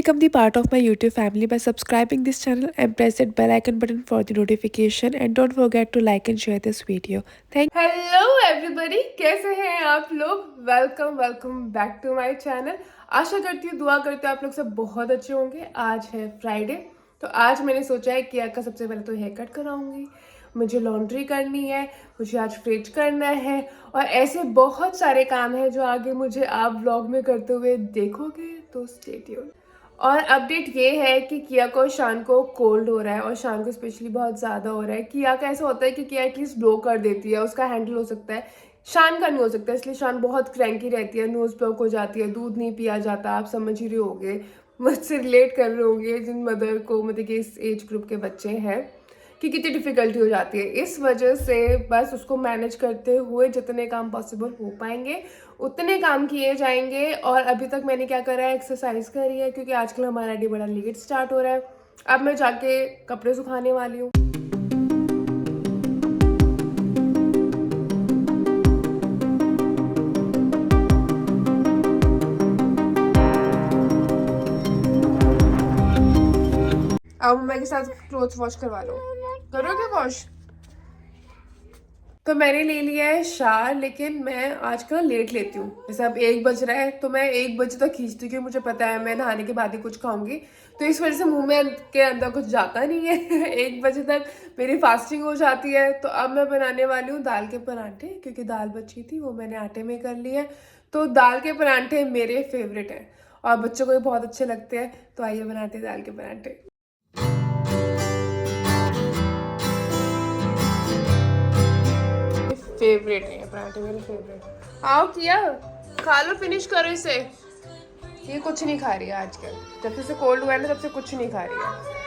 become the part of my YouTube family by subscribing this channel and press that bell icon button for the notification, and don't forget to like and share this video. Hello everybody, कैसे हैं आप लोग। Welcome back to my channel. आशा करती हूँ, दुआ करती हूँ आप लोग सब बहुत अच्छे होंगे। आज है फ्राइडे, तो आज मैंने सोचा है कि का सबसे पहले तो हेयर कट कराऊंगी, मुझे लॉन्ड्री करनी है, मुझे आज फ्रिज करना है और ऐसे बहुत सारे काम हैं जो आगे मुझे आप व्लॉग में करते हुए देखोगे, तो स्टे ट्यून्ड। और अपडेट ये है कि किया को शान को कोल्ड हो रहा है और शान को स्पेशली बहुत ज़्यादा हो रहा है। किया का ऐसा होता है कि किया एटलीस्ट ब्लो कर देती है, उसका हैंडल हो सकता है, शान का नहीं हो सकता, इसलिए शान बहुत क्रैंकी रहती है, नोज ब्लॉक हो जाती है, दूध नहीं पिया जाता। आप समझ ही रहे होंगे, मुझसे रिलेट कर रहे होंगे जिन मदर को, मतलब कि इस एज ग्रुप के बच्चे हैं, कि कितनी डिफ़िकल्टी हो जाती है। इस वजह से बस उसको मैनेज करते हुए जितने काम पॉसिबल हो पाएंगे उतने काम किए जाएंगे। और अभी तक मैंने क्या करा है, एक्सरसाइज करी है, क्योंकि आजकल हमारा डे बड़ा लेट स्टार्ट हो रहा है। अब मैं जाके कपड़े सुखाने वाली हूँ। अब मम्मा के साथ क्लोथ्स वॉश करवा लो, करोगे वॉश? तो मैंने ले लिया है शावर, लेकिन मैं आजकल लेट लेती हूँ। जैसे अब 1 बज रहा है तो मैं 1 बजे तक खींचती हूँ, क्योंकि मुझे पता है मैं नहाने के बाद ही कुछ खाऊंगी, तो इस वजह से मुंह में के अंदर कुछ जाता नहीं है। 1 बजे तक मेरी फास्टिंग हो जाती है। तो अब मैं बनाने वाली हूँ दाल के परांठे, क्योंकि दाल बची थी वो मैंने आटे में कर ली है। तो दाल के परांठे मेरे फेवरेट हैं और बच्चों को भी बहुत अच्छे लगते हैं। तो आइए बनाते हैं दाल के परांठे। फेवरेट है पराठे, मेरे फेवरेट। आओ किया, खा लो, फिनिश करो इसे। ये कुछ नहीं खा रही है आजकल, जब से कोल्ड हुआ है ना तब से कुछ नहीं खा रही है।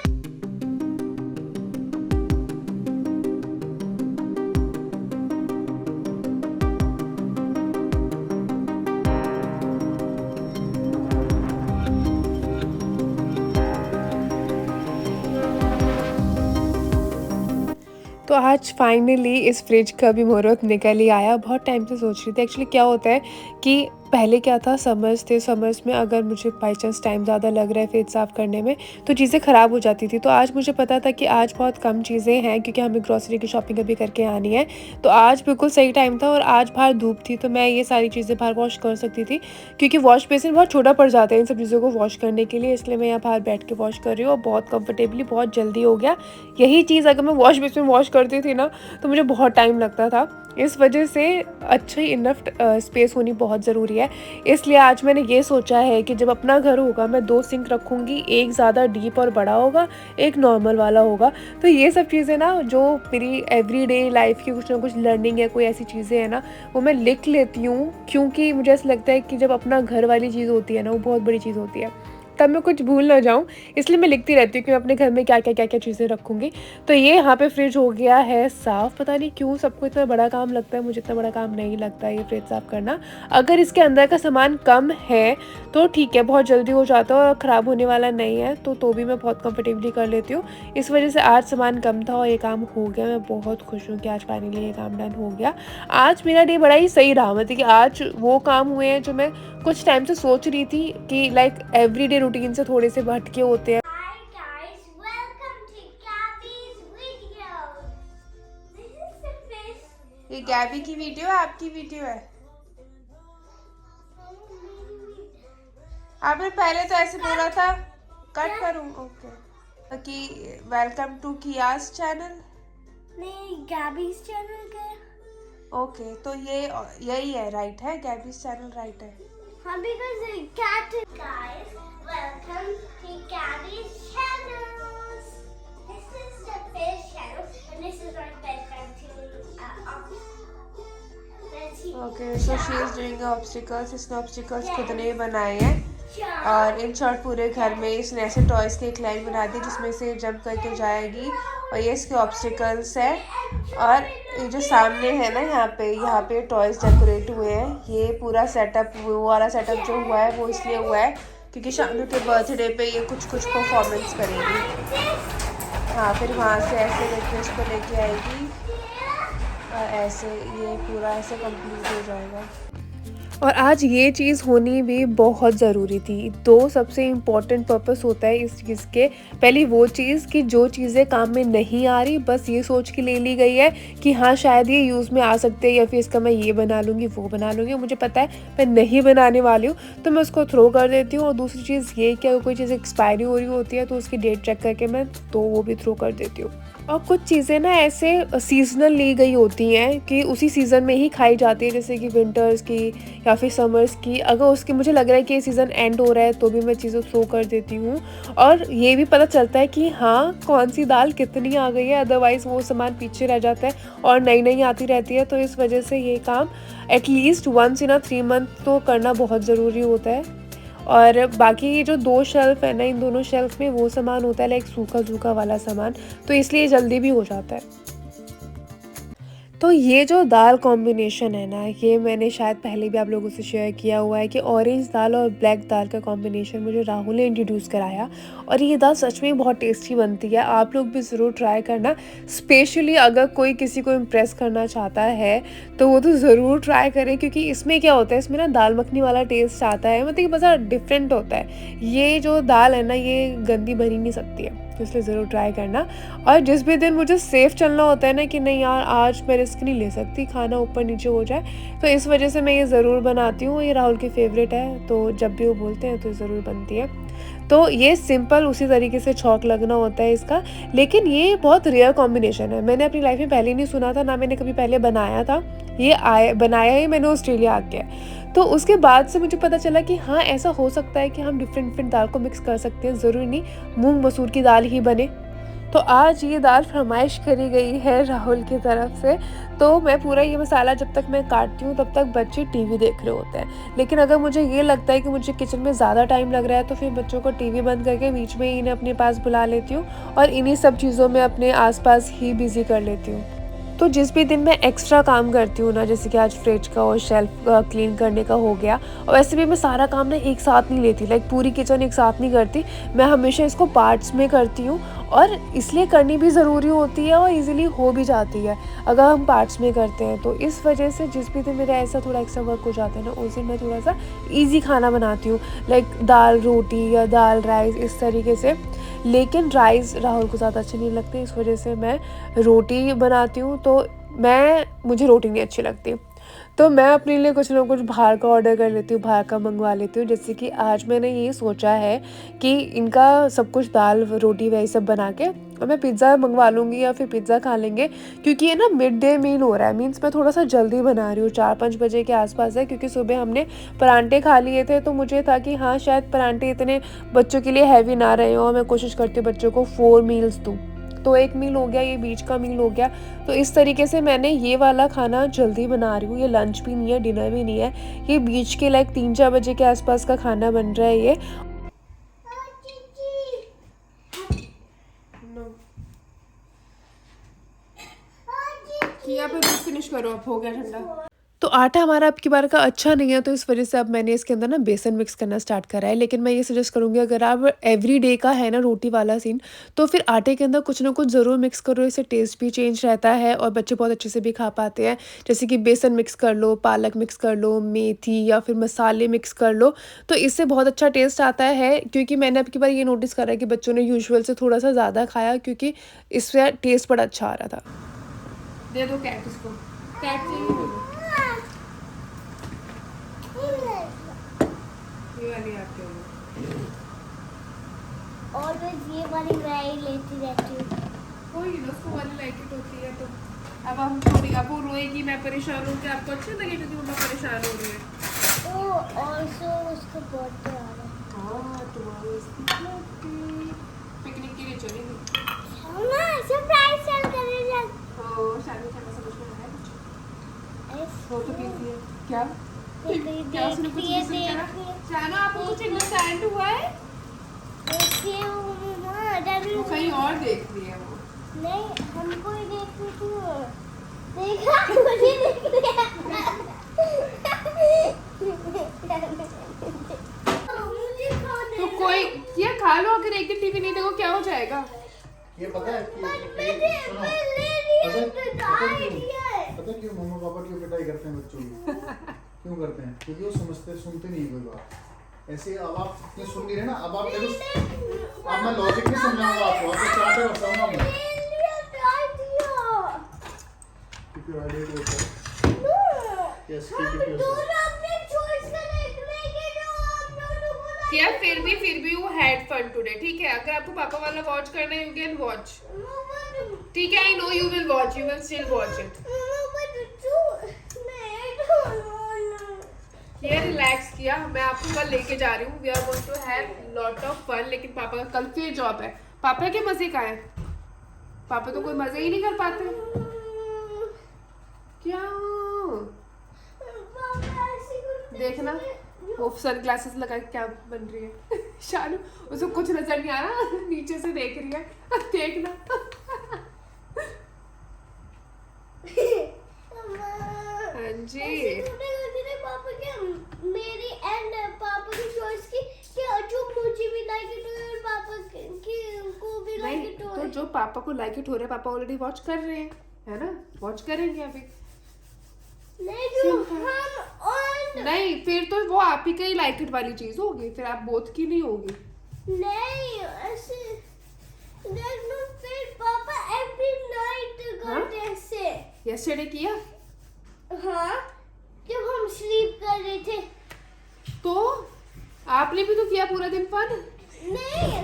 तो आज फाइनली इस फ्रिज का भी मुहूर्त निकल ही आया। बहुत टाइम से सोच रही थी। एक्चुअली क्या होता है कि पहले क्या था, समर्स थे, समर्स में अगर मुझे बाई चांस टाइम ज़्यादा लग रहा है फ्रिज साफ़ करने में तो चीज़ें ख़राब हो जाती थी। तो आज मुझे पता था कि आज बहुत कम चीज़ें हैं, क्योंकि हमें ग्रॉसरी की शॉपिंग अभी करके आनी है। तो आज बिल्कुल सही टाइम था और आज बाहर धूप थी, तो मैं ये सारी चीज़ें बाहर वॉश कर सकती थी, क्योंकि वॉश बेसिन बहुत छोटा पड़ जाता है इन सब चीज़ों को वॉश करने के लिए। इसलिए मैं यहाँ बाहर बैठ के वॉश कर रही हूँ और बहुत कंफर्टेबली, बहुत जल्दी हो गया। यही चीज़ अगर मैं वॉश बेसिन में वॉश करती थी ना तो मुझे बहुत टाइम लगता था। इस वजह से अच्छी इनफ स्पेस होनी बहुत ज़रूरी है। इसलिए आज मैंने ये सोचा है कि जब अपना घर होगा मैं 2 सिंक रखूँगी, एक ज़्यादा डीप और बड़ा होगा, एक नॉर्मल वाला होगा। तो ये सब चीज़ें ना, जो मेरी एवरीडे लाइफ की कुछ ना कुछ लर्निंग है, कोई ऐसी चीज़ें हैं ना, वो मैं लिख लेती हूँ, क्योंकि मुझे ऐसा लगता है कि जब अपना घर वाली चीज़ होती है ना, वो बहुत बड़ी चीज़ होती है, तब मैं कुछ भूल ना जाऊँ। इसलिए मैं लिखती रहती हूँ कि मैं अपने घर में क्या क्या चीज़ें रखूँगी। तो ये यहाँ पे फ्रिज हो गया है साफ़। पता नहीं क्यों सबको इतना बड़ा काम लगता है, मुझे इतना बड़ा काम नहीं लगता है ये फ्रिज साफ़ करना। अगर इसके अंदर का सामान कम है तो ठीक है, बहुत जल्दी हो जाता है और ख़राब होने वाला नहीं है तो भी मैं बहुत कंफर्टेबली कर लेती हूँ। इस वजह से आज सामान कम था और ये काम हो गया। मैं बहुत खुश हूँ कि आज फाइनली ये काम डन हो गया। आज मेरा डे बड़ा ही सही रहा, मतलब कि आज वो काम हुए हैं जो मैं कुछ टाइम से सोच रही थी कि लाइक एवरीडे रूटीन से थोड़े से हटके होते हैं। Hi guys, welcome to Gabby's video. This is the fish. ये गैबी की वीडियो है, आपकी वीडियो है? आपने पहले तो ऐसे बोला था, कट करूँ? ओके, कि वेलकम टू कियास चैनल। नहीं, Gabby's channel का। ओके, तो ये यही है, राइट है, गैबीज चैनल राइट है। हाँ, because the cat. Guys, welcome to Gabby's channel. This is the fish channel, and this is my bedtime too. Okay, so she is doing obstacles. इसने obstacles खुद ने बनाए हैं और इन शॉर्ट पूरे घर में इसने ऐसे टॉयज़ की एक लाइन बना दी जिसमें से जंप करके जाएगी, और ये इसके ऑब्स्टिकल्स है। और ये जो सामने है ना, यहाँ पे टॉयज़ डेकोरेट हुए हैं। ये पूरा सेटअप, वो वाला सेटअप जो हुआ है वो इसलिए हुआ है क्योंकि शानू के बर्थडे पे ये कुछ परफॉर्मेंस करेगी। हाँ, फिर वहाँ से ऐसे वेटनेस को लेके आएगी और ऐसे ये पूरा ऐसे कंप्लीट हो जाएगा। और आज ये चीज़ होनी भी बहुत ज़रूरी थी। 2 सबसे इम्पोर्टेंट पर्पस होता है इस चीज़ के। पहली वो चीज़ कि जो चीज़ें काम में नहीं आ रही, बस ये सोच के ले ली गई है कि हाँ, शायद ये यूज़ में आ सकते हैं या फिर इसका मैं ये बना लूँगी, वो बना लूँगी। मुझे पता है मैं नहीं बनाने वाली हूँ, तो मैं उसको थ्रो कर देती हूँ। और दूसरी चीज़ ये कि अगर कोई चीज़ एक्सपायरी हो रही होती है तो उसकी डेट चेक करके मैं तो वो भी थ्रो कर देती हूँ। और कुछ चीज़ें ना ऐसे सीज़नल ली गई होती हैं कि उसी सीज़न में ही खाई जाती है, जैसे कि विंटर्स की या फिर समर्स की। अगर उसकी मुझे लग रहा है कि ये सीज़न एंड हो रहा है तो भी मैं चीज़ें थ्रो कर देती हूँ। और ये भी पता चलता है कि हाँ, कौन-सी दाल कितनी आ गई है, अदरवाइज़ वो सामान पीछे रह जाता है और नई-नई आती रहती है। तो इस वजह से ये काम at least once in a 3 month तो करना बहुत ज़रूरी होता है। और बाकी ये जो 2 शेल्फ़ है ना, इन दोनों शेल्फ़ में वो सामान होता है लाइक सूखा-सूखा वाला सामान, तो इसलिए जल्दी भी हो जाता है। तो ये जो दाल कॉम्बिनेशन है ना, ये मैंने शायद पहले भी आप लोगों से शेयर किया हुआ है कि ऑरेंज दाल और ब्लैक दाल का कॉम्बिनेशन मुझे राहुल ने इंट्रोड्यूस कराया और ये दाल सच में बहुत टेस्टी बनती है। आप लोग भी ज़रूर ट्राई करना, स्पेशली अगर कोई किसी को इम्प्रेस करना चाहता है तो वो तो ज़रूर ट्राई करें, क्योंकि इसमें क्या होता है, इसमें ना दाल मखनी वाला टेस्ट आता है। मतलब ये बहुत डिफरेंट होता है। ये जो दाल है ना, ये गंदी बन ही नहीं सकती है, तो इसलिए ज़रूर ट्राई करना। और जिस भी दिन मुझे सेफ़ चलना होता है ना कि नहीं यार, आज मैं रिस्क नहीं ले सकती खाना ऊपर नीचे हो जाए, तो इस वजह से मैं ये ज़रूर बनाती हूँ। ये राहुल की फ़ेवरेट है, तो जब भी वो बोलते हैं तो ज़रूर बनती है। तो ये सिंपल उसी तरीके से छौंक लगना होता है इसका, लेकिन ये बहुत रेयर कॉम्बिनेशन है। मैंने अपनी लाइफ में पहले नहीं सुना था, ना मैंने कभी पहले बनाया था। ये बनाया ही मैंने ऑस्ट्रेलिया आके है। तो उसके बाद से मुझे पता चला कि हाँ, ऐसा हो सकता है कि हम डिफरेंट दाल को मिक्स कर सकते हैं, ज़रूरी नहीं मूँग मसूर की दाल ही बने। तो आज ये दाल फरमाइश करी गई है राहुल की तरफ से, तो मैं पूरा ये मसाला जब तक मैं काटती हूँ तब तक बच्चे टीवी देख रहे होते हैं। लेकिन अगर मुझे ये लगता है कि मुझे किचन में ज़्यादा टाइम लग रहा है तो फिर बच्चों को टीवी बंद करके बीच में ही इन्हें अपने पास बुला लेती हूँ और इन्हीं सब चीज़ों में अपने आसपास ही बिज़ी कर लेती हूँ। तो जिस भी दिन मैं एक्स्ट्रा काम करती हूँ ना, जैसे कि आज फ्रिज का और शेल्फ क्लीन करने का हो गया, और वैसे भी मैं सारा काम ना एक साथ नहीं लेती, लाइक पूरी किचन एक साथ नहीं करती। मैं हमेशा इसको पार्ट्स में करती हूँ और इसलिए करनी भी ज़रूरी होती है और इजीली हो भी जाती है अगर हम पार्ट्स में करते हैं। तो इस वजह से जिस भी दिन मेरा ऐसा थोड़ा एक्स्ट्रा वर्क हो जाता है ना, उस दिन मैं थोड़ा सा ईजी खाना बनाती हूँ, लाइक दाल रोटी या दाल राइस इस तरीके से। लेकिन राइस राहुल को ज़्यादा अच्छे नहीं लगते, इस वजह से मैं रोटी बनाती हूँ। तो मुझे रोटी नहीं अच्छी लगती, तो मैं अपने लिए कुछ ना कुछ बाहर का ऑर्डर कर लेती हूँ, बाहर का मंगवा लेती हूँ। जैसे कि आज मैंने ये सोचा है कि इनका सब कुछ दाल रोटी वही सब बना के और मैं पिज़्ज़ा मंगवा लूँगी या फिर पिज़्ज़ा खा लेंगे, क्योंकि ये ना मिड डे मील हो रहा है। मीन्स मैं थोड़ा सा जल्दी बना रही हूँ, 4-5 बजे के आसपास है, क्योंकि सुबह हमने परांठे खा लिए थे। तो मुझे था कि हाँ, शायद परांठे इतने बच्चों के लिए हैवी ना रहे हो, मैं कोशिश करती हूँ बच्चों को 4 मील्स दूँ। तो एक मील हो गया, ये बीच का मील हो गया। तो इस तरीके से मैंने ये वाला खाना जल्दी बना रही हूँ। ये लंच भी नहीं है, डिनर भी नहीं है, ये बीच के लाइक 3-4 बजे के आसपास का खाना बन रहा है ये। किया पे फिनिश करो, अब हो गया ठंडा। तो आटा हमारा अब की बार का अच्छा नहीं है, तो इस वजह से अब मैंने इसके अंदर ना बेसन मिक्स करना स्टार्ट करा है। लेकिन मैं ये सजेस्ट करूँगी, अगर आप एवरीडे का है ना रोटी वाला सीन, तो फिर आटे के अंदर कुछ ना कुछ ज़रूर मिक्स करो, इससे टेस्ट भी चेंज रहता है और बच्चे बहुत अच्छे से भी खा पाते हैं। जैसे कि बेसन मिक्स कर लो, पालक मिक्स कर लो, मेथी या फिर मसाले मिक्स कर लो, तो इससे बहुत अच्छा टेस्ट आता है। क्योंकि मैंने अब की बार ये नोटिस करा है कि बच्चों ने यूजुअल से थोड़ा सा ज़्यादा खाया, क्योंकि इससे टेस्ट बड़ा अच्छा आ रहा था। दे दो कैट इसको, कैट चाहिए ये वाली आपके लिए। ऑलवेज ये वाली मैं ही लेती रहती हूँ। कोई ना, उसको वाली लाइक इट होती है। तो अब हम थोड़ी, अब वो रोएगी, मैं परेशान हूँ, क्या आपको अच्छा लगेगा कि मम्मा परेशान हो रही है? ओह, ऑल्सो उसका बर्थडे आ रहा है। हाँ, तुम्हारी पिकनिक के लिए चलेंगे। मम्मा सरप्राइज सेल करेंगे। तो शादी करना सब कुछ है कुछ वो तो पीती है क्या? क्या उसने कुछ लिसन करा? जाना, आपको कुछ अंडरस्टैंड हुआ है? वो कहीं और देख रही है वो। नहीं, हमको ही देख रही थी वो। देखा, मुझे देख लिया। तो कोई ये खा लो, अगर एक दिन टीवी नहीं देखो क्या हो जाएगा? ये पता है कि पता क्यों मम्मा पापा क्यों पिटाई करते हैं बच्चों की? क्यों करते हैं? क्योंकि वो सुनते नहीं कोई बात। ऐसे अब आप इतने सुन नहीं रहे ना, अब आप देखो, अब मैं लॉजिक नहीं समझाऊंगा आपको, आपको चार्ट पे बताऊंगा मैं। Keep your idea to yourself. Yes, keep it to yourself. क्या फिर भी वो हैड फन टुडे, ठीक है? अगर आपको पापा वाला वॉच करना है, यू कैन वॉच, ठीक है? I know you will watch, you will still watch it. ये रिलैक्स किया, मैं आपको कल लेके जा रही हूँ। We are going to have lot of fun, लेकिन पापा का कल फिर जॉब है। पापा के मजे का है? पापा तो कोई मजे ही नहीं कर पाते। क्या देखना, वो सन ग्लासेस लगा के क्या बन रही है शानू, उसको कुछ नजर नहीं आ रहा, नीचे से देख रही है, देखना। हाँ जी, पापा क्या मेरी एंड पापा की चॉइस की क्या जो मुझे भी लाइक इट हो और पापा को भी लाइक नहीं इट हो। तो जो पापा को लाइक इट हो रहा है, पापा ऑलरेडी वॉच कर रहे हैं, है ना? वॉच करेंगे अभी। नहीं जो हम और नहीं, फिर तो वो आप ही का ही लाइक इट वाली चीज होगी, फिर आप बोथ की नहीं होगी। नहीं ऐसे देखो फिर पापा एवरी नाइट करते ऐसे। यस्टरडे किया हाँ जब हम स्लीप कर रहे थे। तो आपने भी तो किया पूरा दिन फन। नहीं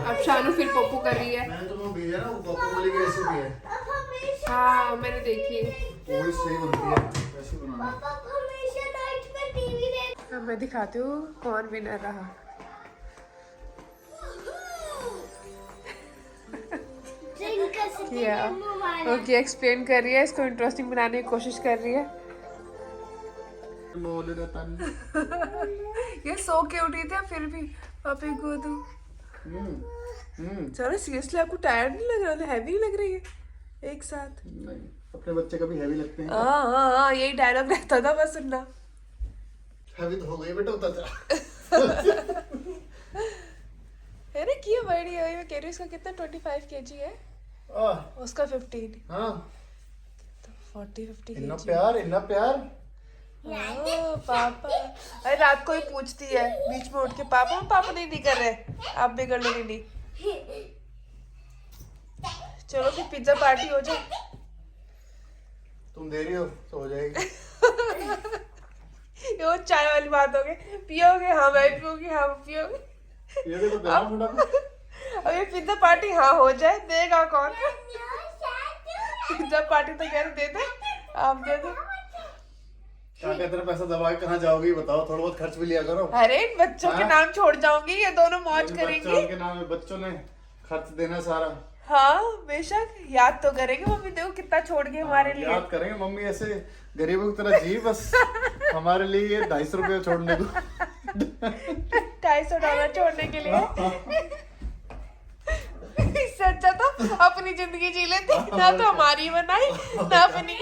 अब शानू फिर पप्पू कर रही है। मैंने तुम्हें भेजा ना, वो पापा वाली की रेसिपी है। अब हमेशा हाँ मैंने देखी। वो भी सही बनती है, वैसे बनाना। पापा हमेशा नाइट में टीवी देख। अब मैं दिखाती हूँ कौन विनर रहा। ड्रिंक कर सकते किया। हैं मोबाइल। ओके, एक्सप्लेन कर रही है, इसको इंटरेस्टिंग बनाने की कोशिश कर रही है। बोले रहता नहीं। ये सो के उठी थी फिर भी पापे को दो। चलो सीरियसली, आपको टायर्ड नहीं लग रहा? हैवी लग रही है एक साथ? नहीं, अपने बच्चे कभी हैवी लगते हैं। हाँ, यही डायलॉग रहता था बस सुनना। हैवी तो हो गई बेटा, होता था। अरे की बड़ी है, मैं कह रही हूँ इसका कितना 25 kg है, उसका 15। हाँ, तो 40-50 इतना kg। प्यार, इतना प्यार। पापा अरे रात को ही पूछती है बीच में उठ के, पापा नहीं कर रहे, आप भी कर लो दीदी। चलो फिर पिज्जा पार्टी हो जाए। तुम दे रही हो तो हो जाएगी। ये वो चाय वाली बात हो गई, पियोगे? हाँ मैं पियोगी, हाँ पियोगे। ये देखो देना फटाफट। अब ये पिज्जा पार्टी हाँ हो जाए, देगा कौन? पिज्जा पार्टी तो कह रहे दे दे, आप दे दो। क्या कहते हैं, पैसा दबा के कहाँ जाओगी बताओ, थोड़ा बहुत खर्च भी लिया करो। अरे इन बच्चों के नाम छोड़ जाऊंगी, ये दोनों मौज करेंगे। बच्चों के नाम है, बच्चों ने खर्च देना सारा। हाँ बेशक, याद तो करेंगे मम्मी, देखो कितना छोड़ गए हमारे लिए। याद करेंगे मम्मी, ऐसे गरीबों की तरह जी बस हमारे लिए ये 250 रुपये छोड़ने को। $250 छोड़ने के लिए। इससे अच्छा तो अपनी जिंदगी जी लेती, ना तो हमारी बनाई ना अपनी।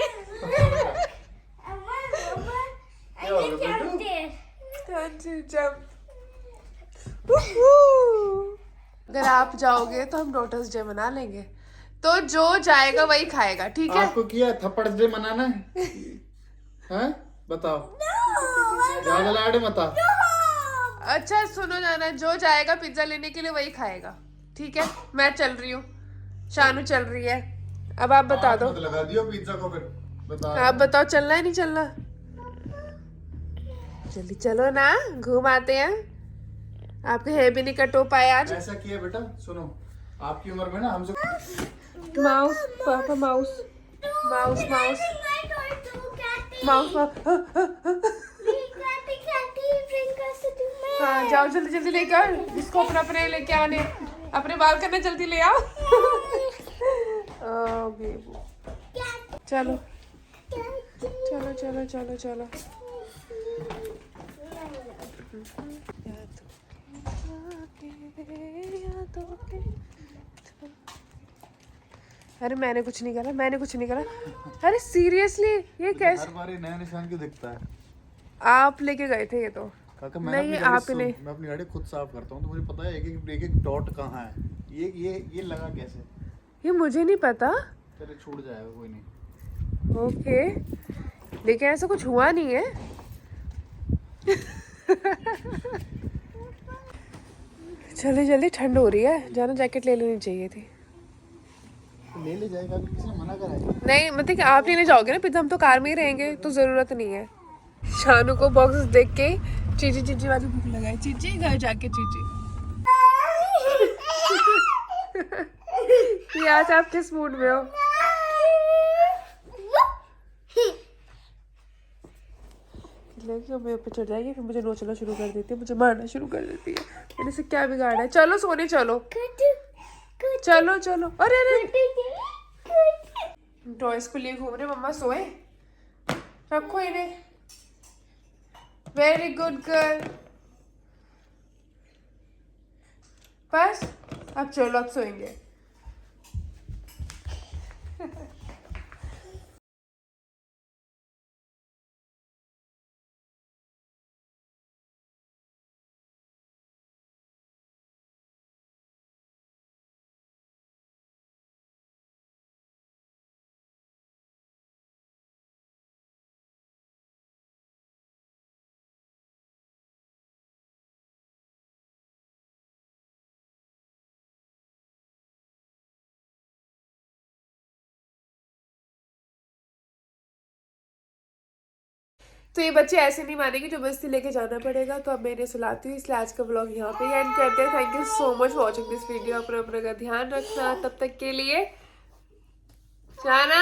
क्या हो गया बेटू? अगर आप जाओगे तो हम लोटस डे मना लेंगे, तो जो जाएगा वही खाएगा, ठीक है? आपको किया थप्पड़ डे मनाना है? हैं? बताओ, ज्यादा लाड मत आ। अच्छा सुनो जाना, जो जाएगा पिज्जा लेने के लिए वही खाएगा, ठीक है? मैं चल रही हूँ, शानू चल रही है, अब आप बता दो। मत लगा दियो पिज्जा को फिर, बता। आप बताओ, चलना है नहीं चलना? जल्दी चलो ना, घूम आते हैं। आपके हेयर भी नहीं कट हो पाए आज। ऐसा किया बेटा, सुनो, आपकी उम्र में ना हमसे माउस, पापा माउस माउस माउस माउस हाँ जाओ जल्दी जल्दी लेके आओ, इसको अपने लेके आने, अपने बाल करना, जल्दी ले आओ। चलो चलो चलो चलो चलो। अरे मैंने कुछ नहीं करा, अरे सीरियसली ये कैसे? हर बार ये नया निशान क्यों दिखता है? आप लेके गए थे ये तो। काका नहीं, मैं आपने। मैं अपनी गाड़ी खुद साफ करता हूँ, तो मुझे पता है एक एक डॉट कहाँ है। ये लगा कैसे? ये मुझे नहीं पता। चले छूट जाएगा, कोई नहीं। ओके, लेकिन ऐसा कुछ हुआ नहीं है। जल्दी जल्दी, ठंड हो रही है, जाना जैकेट ले लेनी चाहिए थी। ले ले जाएगा, अगर किसी ने मना करा है। नहीं मतलब कि आप लेने जाओगे ना, फिर तो हम तो कार में ही रहेंगे, तो ज़रूरत नहीं है। शानू को बॉक्स देख के चीची चीची वाली भूख लगाई। चीची घर जाके चीची। ये आज आप किस मूड में हो? लड़की मेरे ऊपर चढ़ जाएगी, फिर मुझे नोचना शुरू कर देती है, मुझे मारना शुरू कर देती है। मैंने से क्या बिगाड़ा है? चलो सोने चलो, चलो चलो। अरे अरे टॉयज को लिए घूम रहे, मम्मा सोए, रखो इन्हें। Very good girl. बस अब चलो, अब सोएंगे। तो ये बच्चे ऐसे नहीं मानेंगे, जबरदस्ती लेके जाना पड़ेगा। तो अब मैं इन्हें सुलाती हूँ, इसलिए आज का व्लॉग यहाँ पे एंड करते हैं। Thank you so much for watching this video. अपना अपना का ध्यान रखना, तब तक के लिए जाना,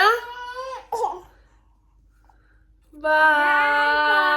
बाय।